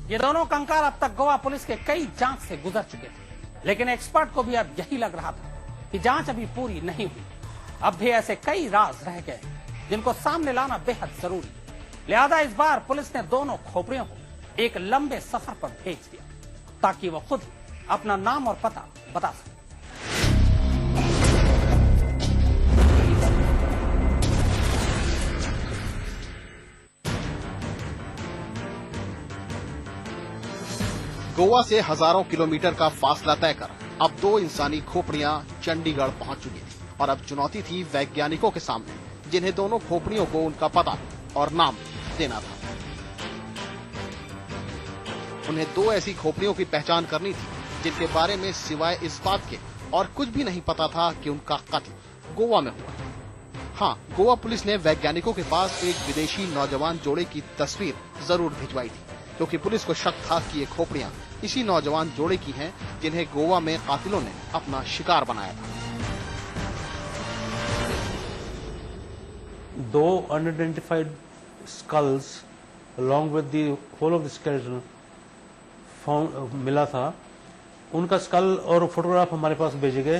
ये दोनों कंकाल अब तक गोवा पुलिस के कई जांच से गुजर चुके थे, लेकिन एक्सपर्ट को भी अब यही लग रहा था कि जांच अभी पूरी नहीं हुई। अब भी ऐसे कई राज रह गए जिनको सामने लाना बेहद जरूरी। लिहाजा इस बार पुलिस ने दोनों खोपड़ियों को एक लंबे सफर पर भेज दिया ताकि वो खुद अपना नाम और पता बता सके। गोवा से हजारों किलोमीटर का फासला तय कर अब दो इंसानी खोपड़ियां चंडीगढ़ पहुंच चुकी थी और अब चुनौती थी वैज्ञानिकों के सामने, जिन्हें दोनों खोपड़ियों को उनका पता और नाम देना था। उन्हें दो ऐसी खोपड़ियों की पहचान करनी थी जिनके बारे में सिवाय इस बात के और कुछ भी नहीं पता था कि उनका कत्ल गोवा में हुआ। हाँ, गोवा पुलिस ने वैज्ञानिकों के पास एक विदेशी नौजवान जोड़े की तस्वीर जरूर भिजवाई थी, क्योंकि पुलिस को शक था कि ये खोपड़ियां इसी नौजवान जोड़े की हैं जिन्हें गोवा में कातिलों ने अपना शिकार बनाया था। दो unidentified skulls along with the whole of the skeleton found मिला था। उनका स्कल और फोटोग्राफ हमारे पास भेजे गए।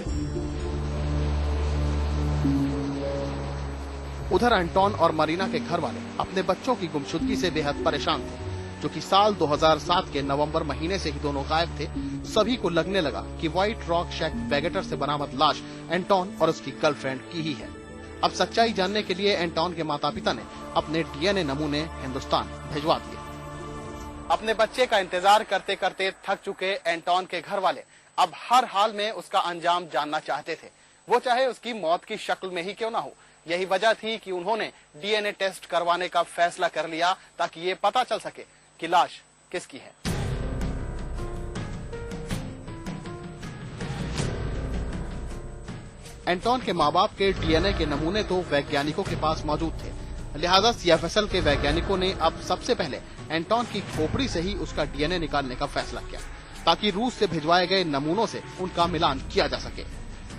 उधर एंटोन और मरीना के घर वाले अपने बच्चों की गुमशुदगी से बेहद परेशान थे, जो कि साल 2007 के नवंबर महीने से ही दोनों गायब थे। सभी को लगने लगा कि व्हाइट रॉक शैक वेगेटर से बरामद लाश एंटोन और उसकी गर्लफ्रेंड की ही है। अब सच्चाई जानने के लिए एंटोन के माता पिता ने अपने डीएनए नमूने हिंदुस्तान भिजवा दिए। अपने बच्चे का इंतजार करते करते थक चुके एंटोन के घर वाले अब हर हाल में उसका अंजाम जानना चाहते थे, वो चाहे उसकी मौत की शक्ल में ही क्यों ना हो। यही वजह थी कि उन्होंने डीएनए टेस्ट करवाने का फैसला कर लिया ताकि ये पता चल सके कि लाश किसकी है। एंटोन के माँ बाप के डीएनए के नमूने तो वैज्ञानिकों के पास मौजूद थे, लिहाजा सीएफएसएल के वैज्ञानिकों ने अब सबसे पहले एंटोन की खोपड़ी से ही उसका डीएनए निकालने का फैसला किया, ताकि रूस से भिजवाए गए नमूनों से उनका मिलान किया जा सके।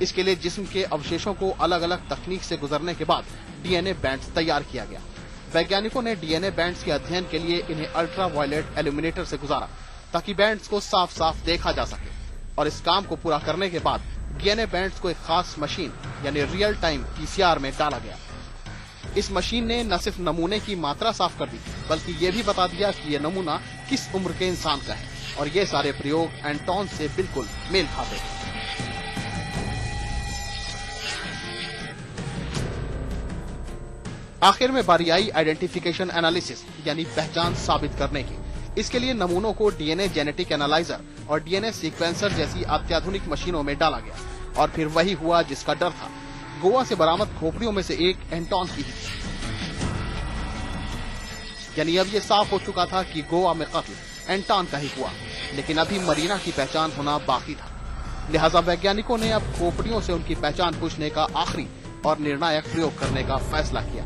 इसके लिए जिस्म के अवशेषों को अलग अलग तकनीक से गुजरने के बाद डीएनए बैंड्स तैयार किया गया। वैज्ञानिकों ने डीएनए बैंड्स के अध्ययन के लिए इन्हें अल्ट्रा वायलेट इल्यूमिनेटर से गुजारा, ताकि बैंड्स को साफ साफ देखा जा सके। और इस काम को पूरा करने के बाद डीएनए बैंड्स को एक खास मशीन यानी रियल टाइम पीसीआर में डाला गया। इस मशीन ने न सिर्फ नमूने की मात्रा साफ कर दी, बल्कि ये भी बता दिया कि ये नमूना किस उम्र के इंसान का है, और ये सारे प्रयोग एंटोन से बिल्कुल मेल खाते हैं। आखिर में बारी आई आइडेंटिफिकेशन एनालिसिस यानी पहचान साबित करने की। इसके लिए नमूनों को डीएनए जेनेटिक एनालाइजर और डीएनए सीक्वेंसर जैसी अत्याधुनिक मशीनों में डाला गया, और फिर वही हुआ जिसका डर था। गोवा से बरामद खोपड़ियों में से एक एंटोन की ही थी। यानी अब ये साफ हो चुका था कि गोवा में कत्ल एंटोन का ही हुआ, लेकिन अभी मरीना की पहचान होना बाकी था। लिहाजा वैज्ञानिकों ने अब खोपड़ियों से उनकी पहचान पूछने का आखिरी और निर्णायक प्रयोग करने का फैसला किया।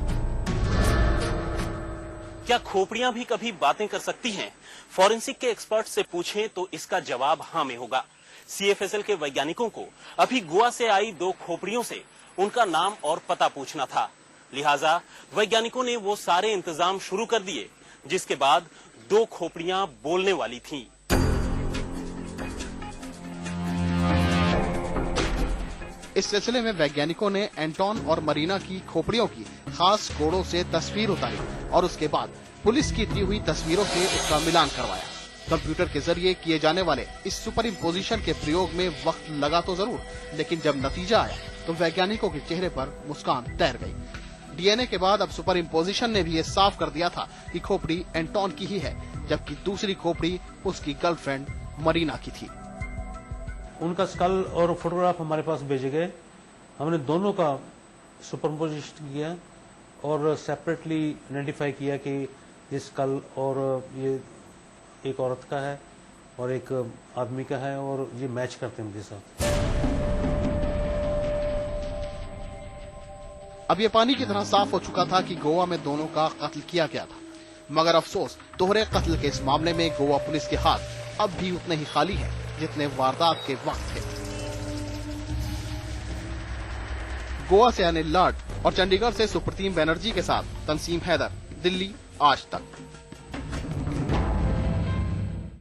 क्या खोपड़ियां भी कभी बातें कर सकती हैं? फॉरेंसिक के एक्सपर्ट से पूछें तो इसका जवाब हाँ में होगा। सीएफएसएल के वैज्ञानिकों को अभी गोवा से आई दो खोपड़ियों से उनका नाम और पता पूछना था। लिहाजा वैज्ञानिकों ने वो सारे इंतजाम शुरू कर दिए, जिसके बाद दो खोपड़ियां बोलने वाली थीं। इस सिलसिले में वैज्ञानिकों ने एंटोन और मरीना की खोपड़ियों की खास कोड़ों से तस्वीर उतारी और उसके बाद पुलिस की दी हुई तस्वीरों से उसका मिलान करवाया। कंप्यूटर के जरिए किए जाने वाले इस सुपर इम्पोजिशन के प्रयोग में वक्त लगा तो जरूर, लेकिन जब नतीजा आया तो वैज्ञानिकों के चेहरे पर मुस्कान तैर गई। डीएनए के बाद अब सुपर इम्पोजिशन ने भी ये साफ कर दिया था कि खोपड़ी एंटोन की ही है, जबकि दूसरी खोपड़ी उसकी गर्लफ्रेंड मरीना की थी। उनका स्कल और फोटोग्राफ हमारे पास भेजे गए। हमने दोनों का सुपरइम्पोजिशन किया और सेपरेटली आइडेंटिफाई किया कि ये स्कल और ये एक औरत का है और एक आदमी का है, और ये मैच करते हैं उनके साथ। अब ये पानी की तरह साफ हो चुका था कि गोवा में दोनों का कत्ल किया गया था, मगर अफसोस दोहरे कत्ल के इस मामले में गोवा पुलिस के हाथ अब भी उतने ही खाली हैं जितने वारदात के वक्त थे। गोवा से अनिल लाड और चंडीगढ़ से सुप्रतीम बनर्जी के साथ तंसीम हैदर, दिल्ली आज तक।